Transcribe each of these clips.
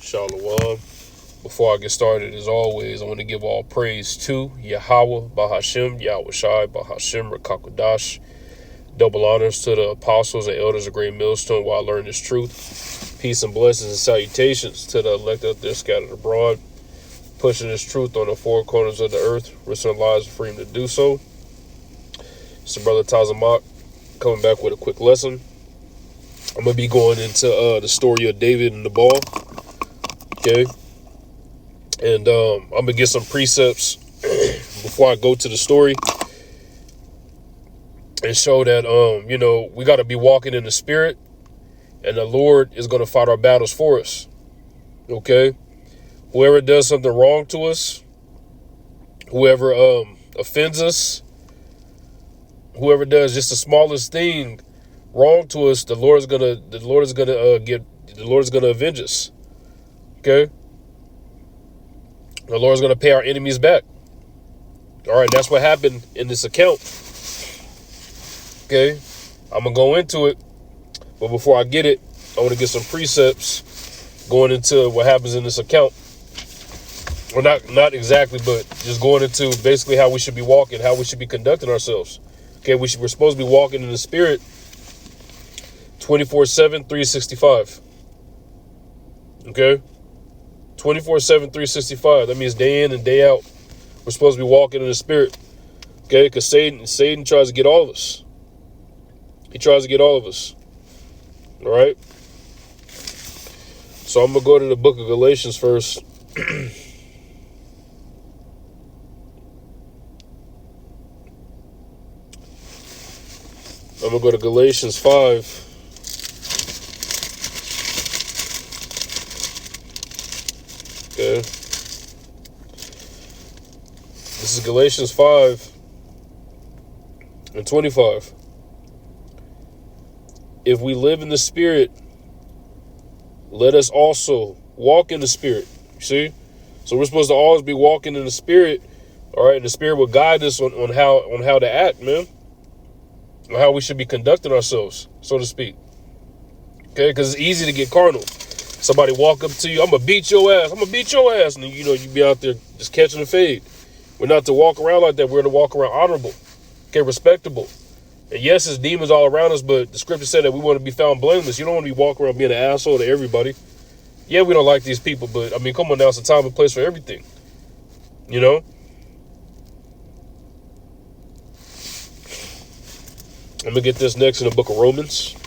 Shalom. Before I get started, as always, I want to give all praise to Yahweh, Bahashem, Yahweh Shai, Bahashem, Rakakwadash. Double honors to the apostles and elders of Great Millstone while I learn this truth. Peace and blessings and salutations to the elect out there scattered abroad, pushing this truth on the four corners of the earth, risking their lives and freedom to do so. It's the brother Tazamak coming back with a quick lesson. I'm going to be going into the story of David and Nabal. Okay. And I'm going to get some precepts before I go to the story and show that, we got to be walking in the spirit and the Lord is going to fight our battles for us. Okay. Whoever does something wrong to us, whoever offends us, whoever does just the smallest thing wrong to us, the Lord is gonna avenge us. Okay, the Lord is gonna pay our enemies back. All right, that's what happened in this account. Okay, I'm gonna go into it, but before I get it, I want to get some precepts going into what happens in this account. Well, not exactly, but just going into basically how we should be walking, how we should be conducting ourselves. Okay, we're supposed to be walking in the spirit 24/7, 365. Okay? 24/7, 365. That means day in and day out. We're supposed to be walking in the spirit. Okay? Because Satan tries to get all of us. He tries to get all of us. All right? So I'm going to go to the book of Galatians first. I'm going to go to Galatians 5. Okay. This is Galatians 5 and 25. If we live in the spirit, let us also walk in the spirit. You see? So we're supposed to always be walking in the spirit. All right, and the spirit will guide us on how to act, man. On how we should be conducting ourselves, so to speak. Okay, because it's easy to get carnal. Somebody walk up to you, I'm going to beat your ass. I'm going to beat your ass. And, you be out there just catching the fade. We're not to walk around like that. We're to walk around honorable. Okay, respectable. And yes, there's demons all around us, but the scripture said that we want to be found blameless. You don't want to be walking around being an asshole to everybody. Yeah, we don't like these people, but, come on now. It's a time and place for everything. I'm going to get this next in the book of Romans.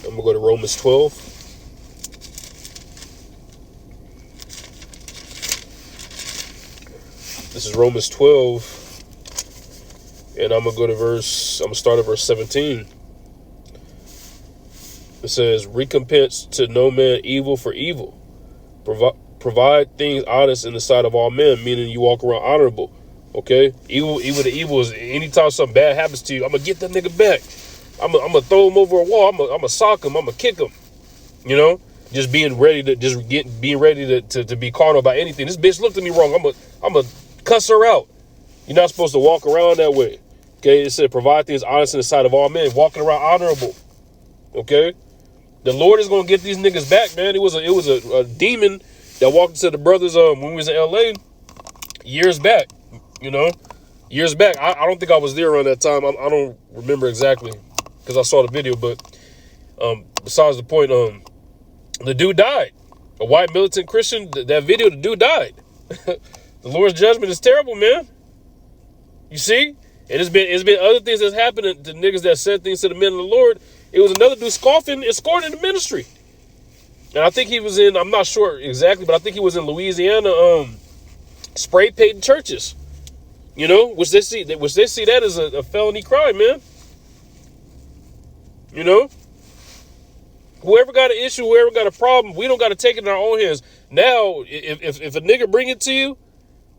I'm going to go to Romans 12. This is Romans 12. And I'm going to go to start at verse 17. It says, recompense to no man evil for evil. Provide things honest in the sight of all men, meaning you walk around honorable. Okay? Evil to evil is anytime something bad happens to you, I'm going to get that nigga back. I'm gonna throw him over a wall. I'm gonna sock him. I'm gonna kick him. Just being ready to to be carnal about anything. This bitch looked at me wrong. I'm gonna cuss her out. You're not supposed to walk around that way. Okay, it said provide things honest in the sight of all men, walking around honorable. Okay, the Lord is gonna get these niggas back, man. It was a demon that walked into the brothers when we was in LA years back. Years back. I don't think I was there around that time. I don't remember exactly, because I saw the video, but besides the point, the dude died. A white militant Christian, that video, the dude died. The Lord's judgment is terrible, man. You see? And it's been other things that's happened to niggas that said things to the men of the Lord. It was another dude scoffing and scoring in the ministry. And I think he was in, I'm not sure exactly, but I think he was in Louisiana, spray painting churches. Which they see that as a felony crime, man. Whoever got an issue, whoever got a problem, we don't got to take it in our own hands. Now, if a nigga bring it to you,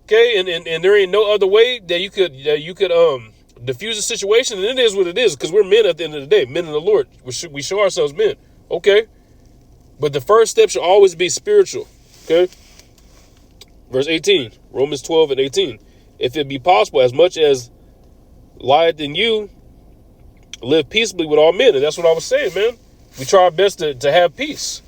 okay, and there ain't no other way that you could diffuse the situation, and it is what it is, because we're men at the end of the day, men in the Lord. We show ourselves men, okay? But the first step should always be spiritual, okay? Verse 18, Romans 12 and 18. if it be possible, as much as lieth in you, live peaceably with all men. And that's what I was saying, man. We try our best to have peace.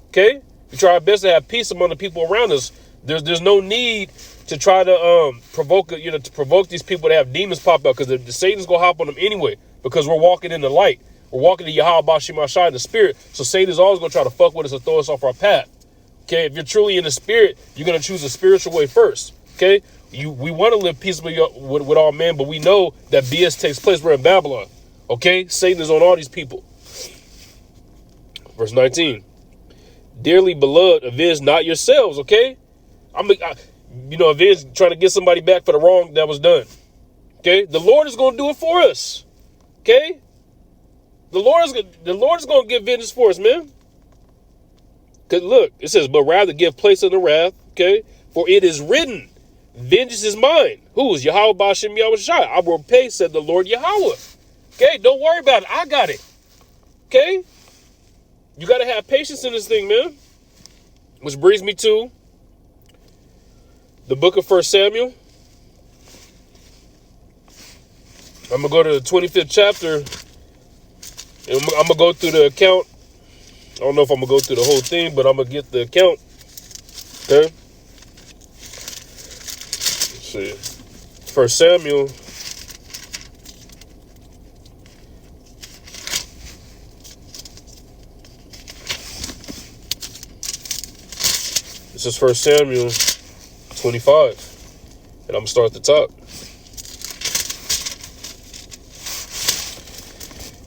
Okay? We try our best to have peace among the people around us. There's no need to try to provoke these people to have demons pop out, because the Satan's gonna hop on them anyway, because we're walking in the light. We're walking in Yahweh Bashim Ashai in the spirit. So Satan is always gonna try to fuck with us and throw us off our path. Okay, if you're truly in the spirit, you're gonna choose the spiritual way first. Okay, we want to live peaceably with all men, but we know that BS takes place. We're in Babylon. Okay, Satan is on all these people. Verse 19. Dearly beloved, avenge not yourselves. Okay, avenge, trying to get somebody back for the wrong that was done. Okay, the Lord is going to do it for us. Okay, the Lord is going to give vengeance for us, man. Because look, it says, but rather give place unto wrath. Okay, for it is written, vengeance is mine. Who is Yahweh Bashim Yahweh Shai? I will pay, said the Lord Yahweh. Okay, don't worry about it. I got it. Okay, you got to have patience in this thing, man. Which brings me to the book of 1 Samuel. I'm going to go to the 25th chapter. And I'm going to go through the account. I don't know if I'm going to go through the whole thing, but I'm going to get the account. Okay. Let's see. 1 Samuel. This is 1 Samuel 25. And I'm going to start at the top.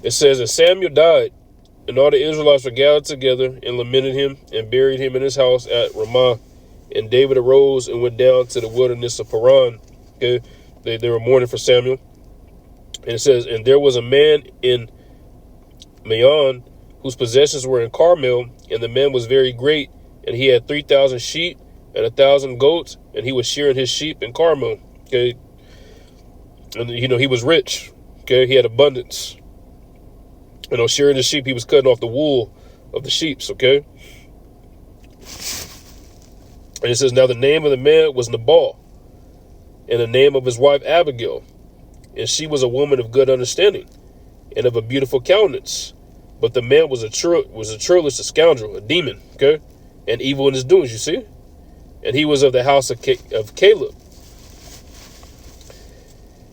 It says, and Samuel died, and all the Israelites were gathered together and lamented him and buried him in his house at Ramah. And David arose and went down to the wilderness of Paran. Okay, they were mourning for Samuel. And it says, and there was a man in Maon whose possessions were in Carmel, and the man was very great, and he had 3,000 sheep and 1,000 goats, and he was shearing his sheep in Carmel. Okay, and he was rich. Okay, he had abundance. Shearing the sheep, he was cutting off the wool of the sheep, okay? And it says, now the name of the man was Nabal, and the name of his wife Abigail. And she was a woman of good understanding, and of a beautiful countenance. But the man was a churlish, a scoundrel, a demon, okay? And evil in his doings, you see? And he was of the house of Caleb.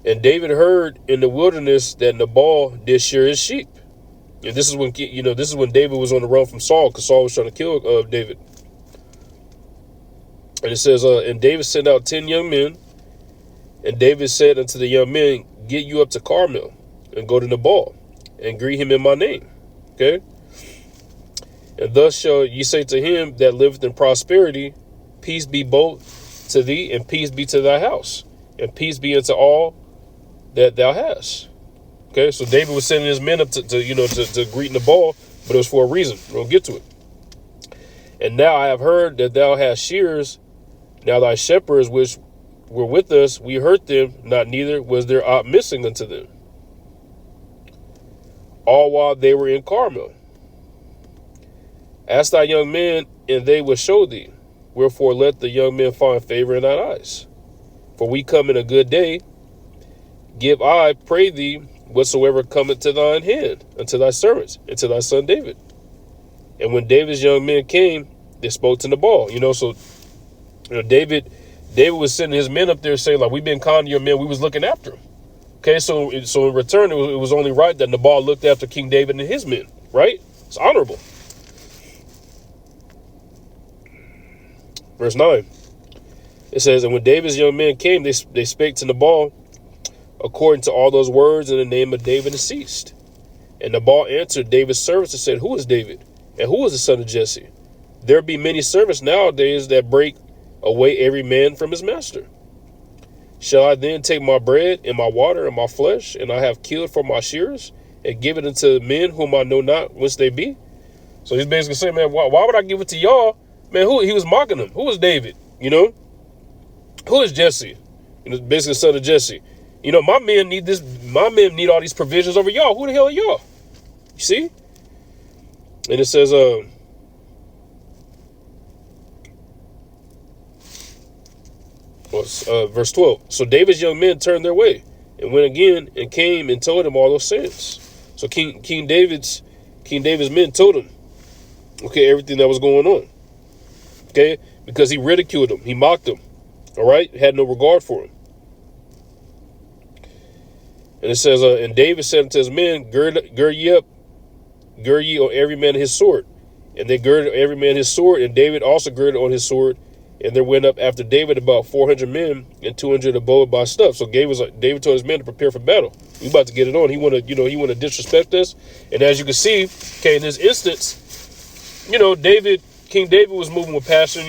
And David heard in the wilderness that Nabal did shear his sheep. And this is when David was on the run from Saul, because Saul was trying to kill David. And it says, and David sent out 10 young men, and David said unto the young men, get you up to Carmel, and go to Nabal, and greet him in my name. Okay? And thus shall ye say to him that liveth in prosperity, peace be both to thee, and peace be to thy house, and peace be unto all that thou hast. Okay, so David was sending his men up to greet Nabal, but it was for a reason. We'll get to it. And now I have heard that thou hast shearers. Now thy shepherds which were with us, we hurt them, not neither was there aught missing unto them. All while they were in Carmel. Ask thy young men, and they will show thee. Wherefore let the young men find favor in thine eyes. For we come in a good day. Give I, pray thee, whatsoever cometh to thine hand, unto thy servants, and to thy son David. And when David's young men came, they spoke to Nabal. David was sending his men up there saying, like, we've been kind to your men. We was looking after him. Okay, so in return, it was only right that Nabal looked after King David and his men, right? It's honorable. Verse 9. It says, and when David's young men came, they spake to Nabal according to all those words, and the name of David is ceased. And Nabal answered David's servants and said, who is David? And who is the son of Jesse? There be many servants nowadays that break away every man from his master. Shall I then take my bread and my water and my flesh, and I have killed for my shearers, and give it unto men whom I know not whence they be? So he's basically saying, man, why would I give it to y'all? Man, he was mocking them. Who is David? Who is Jesse? Basically the son of Jesse. My men need this. My men need all these provisions over y'all. Who the hell are y'all? You see? And it says, Verse 12. So David's young men turned their way and went again and came and told him all those sins. So King David's men told him, okay, everything that was going on. Okay, because he ridiculed him, he mocked him. All right, had no regard for him. And it says, and David said unto his men, gird ye up, gird ye on every man his sword. And they girded every man his sword, and David also girded on his sword. And there went up after David about 400 men, and 200 abode by stuff. So David told his men to prepare for battle. We about to get it on. He want to disrespect us. And as you can see, okay, in this instance, King David was moving with passion,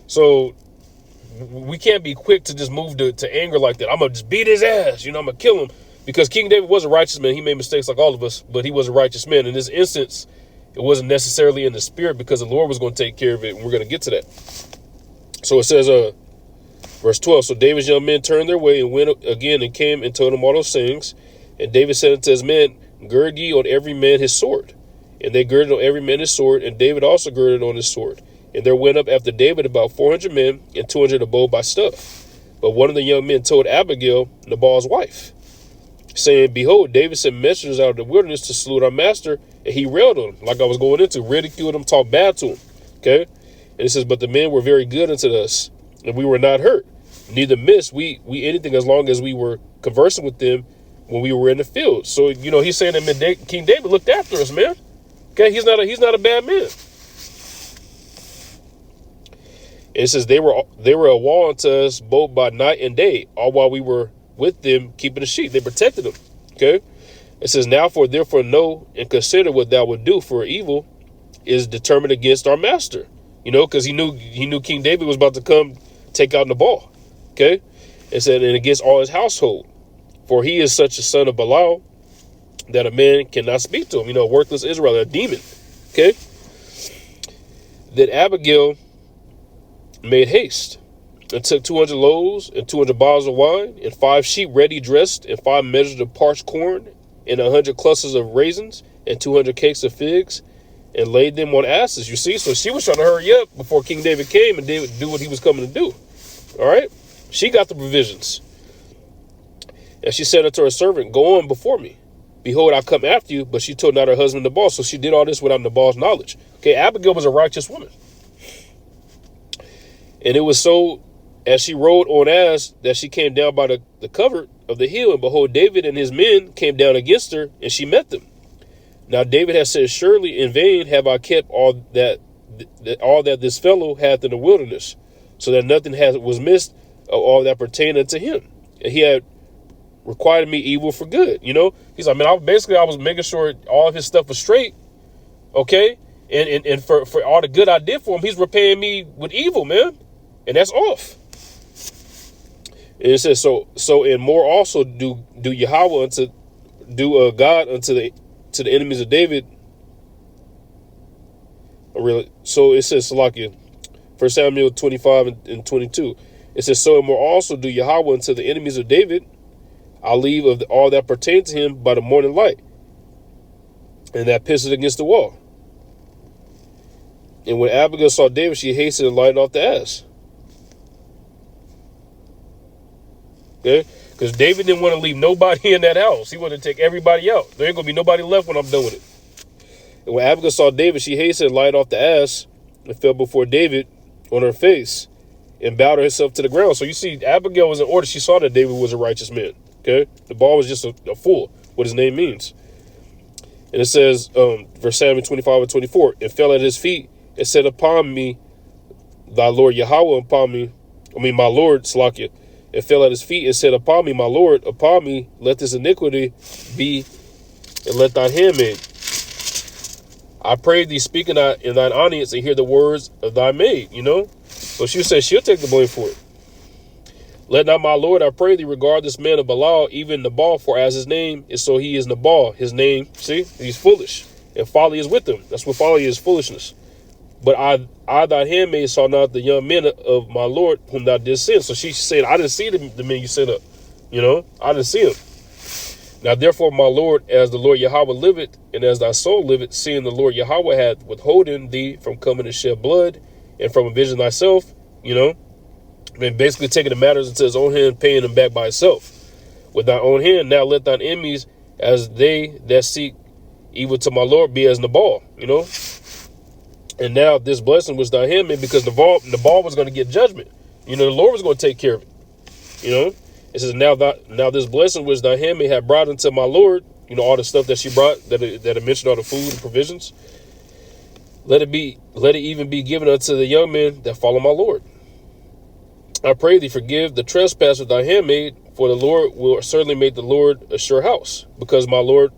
So we can't be quick to just move to anger like that. I'm going to just beat his ass. I'm going to kill him. Because King David was a righteous man. He made mistakes like all of us, but he was a righteous man. In this instance, it wasn't necessarily in the spirit because the Lord was going to take care of it. And we're going to get to that. So it says, verse 12, so David's young men turned their way and went again and came and told him all those things. And David said unto his men, gird ye on every man his sword. And they girded on every man his sword, and David also girded on his sword. And there went up after David about 400 men, and 200 abode by stuff. But one of the young men told Abigail, Nabal's wife, saying, behold, David sent messengers out of the wilderness to salute our master, and he railed on him, like I was going into, ridiculed him, talked bad to him. Okay? And it says, but the men were very good unto us, and we were not hurt, neither missed we anything as long as we were conversing with them when we were in the field. So, he's saying that King David looked after us, man. Okay? He's not a bad man. And it says they were a wall unto us both by night and day, all while we were with them keeping the sheep. They protected them. Okay. It says, therefore know and consider what thou would do, for evil is determined against our master. Because he knew King David was about to come take out Nabal. Okay. It said, and against all his household, for he is such a son of Belial that a man cannot speak to him. Worthless Israel, a demon. Okay. Then Abigail made haste and took 200 loaves and 200 bottles of wine and 5 sheep ready dressed and 5 measures of parched corn and 100 clusters of raisins and 200 cakes of figs and laid them on asses. You see, so she was trying to hurry up before King David came and David do what he was coming to do. All right. She got the provisions. And she said unto her servant, go on before me. Behold, I come after you. But she told not her husband Nabal. So she did all this without Nabal's knowledge. Okay. Abigail was a righteous woman. And it was so, as she rode on ass, that she came down by the covert of the hill, and behold, David and his men came down against her, and she met them. Now David had said, surely in vain have I kept all that this fellow hath in the wilderness, so that nothing was missed of all that pertained unto him. And he had requited me evil for good. He's like, man, I was making sure all of his stuff was straight. Okay. And for all the good I did for him, he's repaying me with evil, man. And that's off. And it says, so and more also do Yahweh God unto the enemies of David. Really? So it says, Salakia, 1 Samuel 25 and 22. It says, so and more also do Yahweh unto the enemies of David. I'll leave of all that pertains to him by the morning light, and that pisses against the wall. And when Abigail saw David, she hastened and lighted off the ass. Okay? Because David didn't want to leave nobody in that house. He wanted to take everybody out. There ain't going to be nobody left when I'm done with it. And when Abigail saw David, she hastened and lighted off the ass and fell before David on her face and bowed herself to the ground. So you see, Abigail was in order. She saw that David was a righteous man. Okay? The ball was just a fool, what his name means. And it says, verse 25 and 24, and fell at his feet and said, upon me, thy Lord Yahweh, my Lord, Slakia, and fell at his feet and said, upon me, my Lord, upon me, let this iniquity be, and let thine handmaid. I pray thee, speak in thine audience, and hear the words of thy maid, So she said she'll take the blame for it. Let not my Lord, I pray thee, regard this man of Belial, even Nabal, for as his name is, so he is Nabal. His name, see, he's foolish, and folly is with him. That's what folly is, foolishness. But I thy handmaid saw not the young men of my Lord whom thou didst send. So she said, I didn't see the men you sent up. I didn't see them. Now therefore, my Lord, as the Lord Yahweh liveth, and as thy soul liveth, seeing the Lord Yahweh hath withholden thee from coming to shed blood, and from avenging thyself, I mean, basically taking the matters into his own hand, paying them back by himself. With thy own hand, now let thine enemies, as they that seek evil to my Lord, be as Nabal, And now this blessing was thy handmaid, because Nabal was going to get judgment. The Lord was going to take care of it. It says, now this blessing which thy handmaid had brought unto my Lord, all the stuff that she brought, that I mentioned, all the food and provisions. Let it even be given unto the young men that follow my Lord. I pray thee, forgive the trespass of thy handmaid, for the Lord will certainly make the Lord a sure house, because my Lord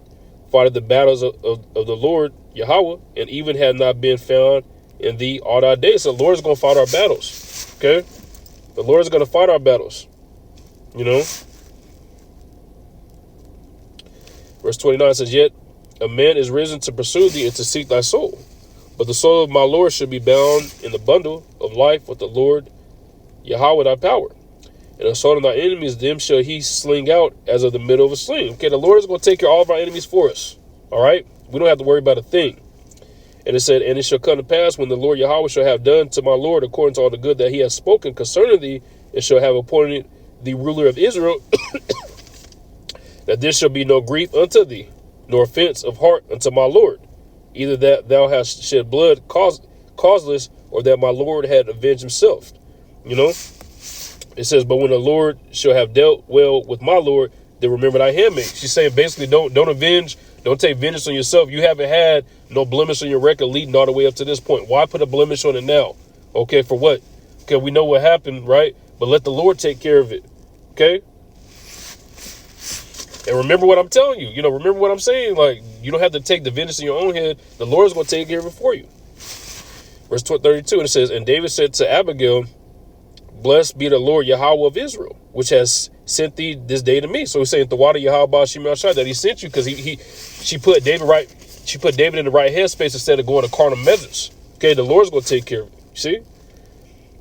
fought the battles of the Lord Yahweh, and even had not been found in thee all thy days. So the Lord is going to fight our battles. Okay? The Lord is going to fight our battles. Verse 29 says, yet a man is risen to pursue thee and to seek thy soul. But the soul of my Lord should be bound in the bundle of life with the Lord Yahweh thy power. And the soul of thy enemies, them shall he sling out as of the middle of a sling. Okay, the Lord is going to take care of all of our enemies for us. All right? We don't have to worry about a thing. And it said, and it shall come to pass when the Lord Yahweh shall have done to my Lord according to all the good that he has spoken concerning thee, and shall have appointed the ruler of Israel, that there shall be no grief unto thee, nor offense of heart unto my Lord, either that thou hast shed blood causeless, or that my Lord had avenged himself. It says, but when the Lord shall have dealt well with my Lord, then remember thy handmaid. She's saying basically don't avenge, don't take vengeance on yourself. You haven't had no blemish on your record leading all the way up to this point. Why put a blemish on it now? Okay, for what? Okay, we know what happened, right? But let the Lord take care of it. Okay? And remember what I'm telling you. Remember what I'm saying. Like, you don't have to take the vengeance in your own head. The Lord is going to take care of it for you. Verse 32, and it says, and David said to Abigail, blessed be the Lord Yahweh of Israel, which has sent thee this day to me. So he's saying the water Yahweh that he sent you, because she put David in the right headspace instead of going to carnal measures. Okay, the Lord's going to take care of it. You see?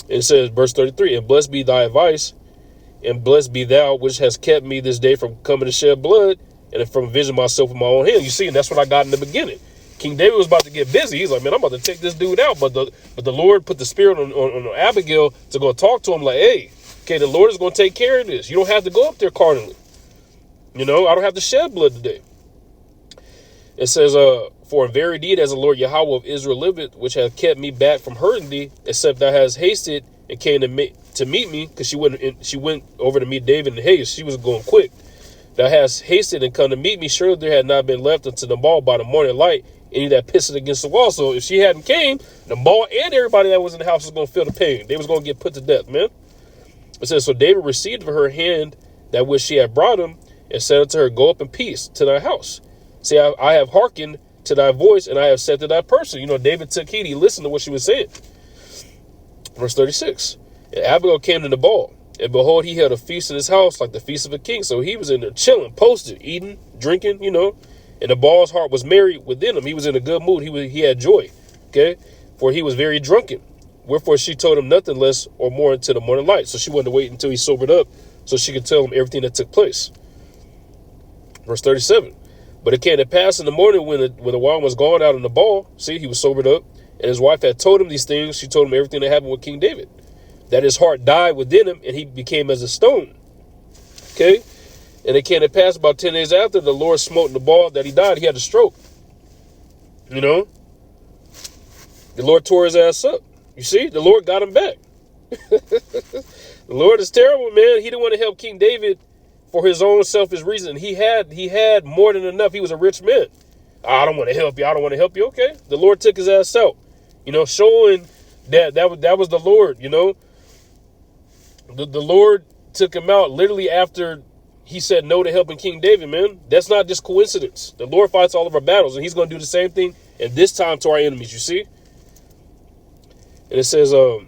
It says, verse 33, and blessed be thy advice, and blessed be thou, which has kept me this day from coming to shed blood, and from avenging myself with my own hand. You see, and that's what I got in the beginning. King David was about to get busy. He's like, man, I'm about to take this dude out. But the Lord put the spirit on Abigail to go talk to him like, hey, okay, the Lord is going to take care of this. You don't have to go up there carnally. I don't have to shed blood today. It says, for in very deed, as the Lord Yahweh of Israel liveth, which hath kept me back from hurting thee, except thou hast hasted and came to meet me, because she went over to meet David in haste. She was going quick. Thou hast hasted and come to meet me. Surely there had not been left unto Nabal by the morning light any that pissed against the wall. So if she hadn't came, Nabal and everybody that was in the house was going to feel the pain. They was going to get put to death, man. It says, so David received of her hand that which she had brought him, and said unto her, go up in peace to thy house. See, I have hearkened to thy voice, and I have said to thy person. David took heed. He listened to what she was saying. Verse 36. And Abigail came to Nabal, and behold, he held a feast in his house like the feast of a king. So he was in there chilling, posted, eating, drinking, And Nabal's heart was merry within him. He was in a good mood. He had joy. Okay. For he was very drunken. Wherefore she told him nothing less or more until the morning light. So she wanted to wait until he sobered up so she could tell him everything that took place. Verse 37. But it came to pass in the morning when the wine was gone out of Nabal, see, he was sobered up, and his wife had told him these things. She told him everything that happened with King David, that his heart died within him, and he became as a stone. Okay? And it came to pass about 10 days after, the Lord smote Nabal that he died. He had a stroke. The Lord tore his ass up. You see, the Lord got him back. The Lord is terrible, man. He didn't want to help King David for his own selfish reason. He had more than enough. He was a rich man. I don't want to help you. I don't want to help you. Okay. The Lord took his ass out, showing that was the Lord, the Lord took him out literally after he said no to helping King David, man. That's not just coincidence. The Lord fights all of our battles, and he's going to do the same thing, and this time to our enemies, you see? And it says, and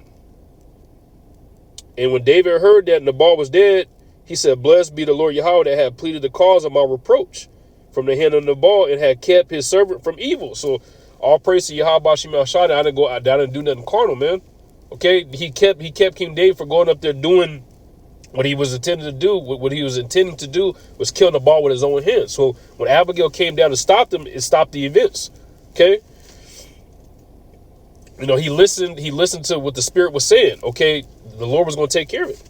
when David heard that Nabal was dead, he said, blessed be the Lord Yahweh that had pleaded the cause of my reproach from the hand of Nabal and had kept his servant from evil. So all praise to Yahweh Shema Shai. I didn't do nothing carnal, man. Okay, he kept King David for going up there doing what he was intending to do. What he was intending to do was kill Nabal with his own hands. So when Abigail came down to stop them, it stopped the events. Okay. You know, he listened to what the Spirit was saying. Okay, the Lord was going to take care of it.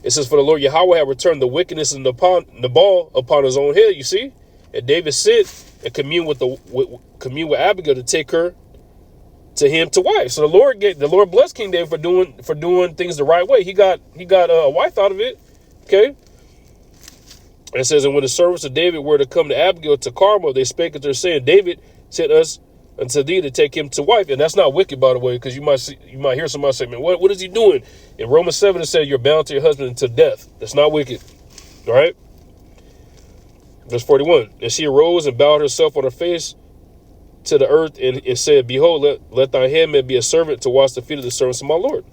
It says, for the Lord Yahweh had returned the wickedness of Nabal upon his own head, you see? And David sent and communed with Abigail to take her to him to wife. So the Lord blessed King David for doing things the right way. He got a wife out of it. Okay. It says, and when the servants of David were to come to Abigail to Carmel, they spake unto her, saying, David sent us unto thee to take him to wife. And that's not wicked, by the way, because you might hear somebody say, man, what is he doing? In Romans 7, it says you're bound to your husband until death. That's not wicked. All right. Verse 41. And she arose and bowed herself on her face to the earth and said, behold, let thy handmaid be a servant to wash the feet of the servants of my Lord.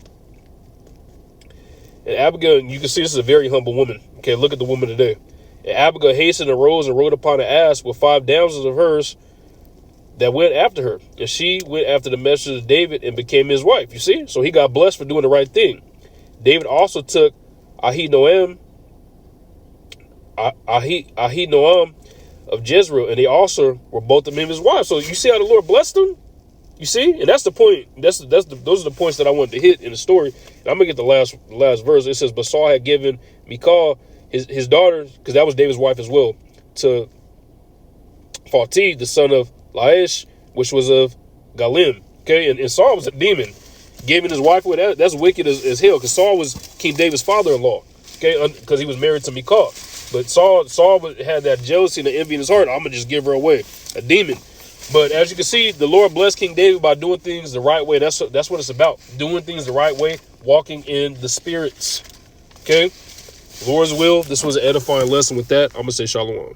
And Abigail, you can see this is a very humble woman. Okay, look at the woman today. And Abigail hastened and rose and rode upon an ass with 5 damsels of hers that went after her. And she went after the messengers of David and became his wife. You see? So he got blessed for doing the right thing. David also took Ahinoam of Jezreel, and they also were both of him his wives. So you see how the Lord blessed him? You see? And that's the point. Those are the points that I wanted to hit in the story. And I'm going to get the last verse. It says, but Saul had given Michal, his daughter, because that was David's wife as well, to Phalti, the son of Laish, which was of Galim. Okay, and Saul was a demon. Giving his wife away, that's wicked as hell, because Saul was King David's father-in-law. Okay, because he was married to Michal. But Saul had that jealousy and the envy in his heart. I'm going to just give her away. A demon. But as you can see, the Lord blessed King David by doing things the right way. That's what it's about. Doing things the right way. Walking in the spirits. Okay? Lord's will. This was an edifying lesson with that. I'm going to say shalom.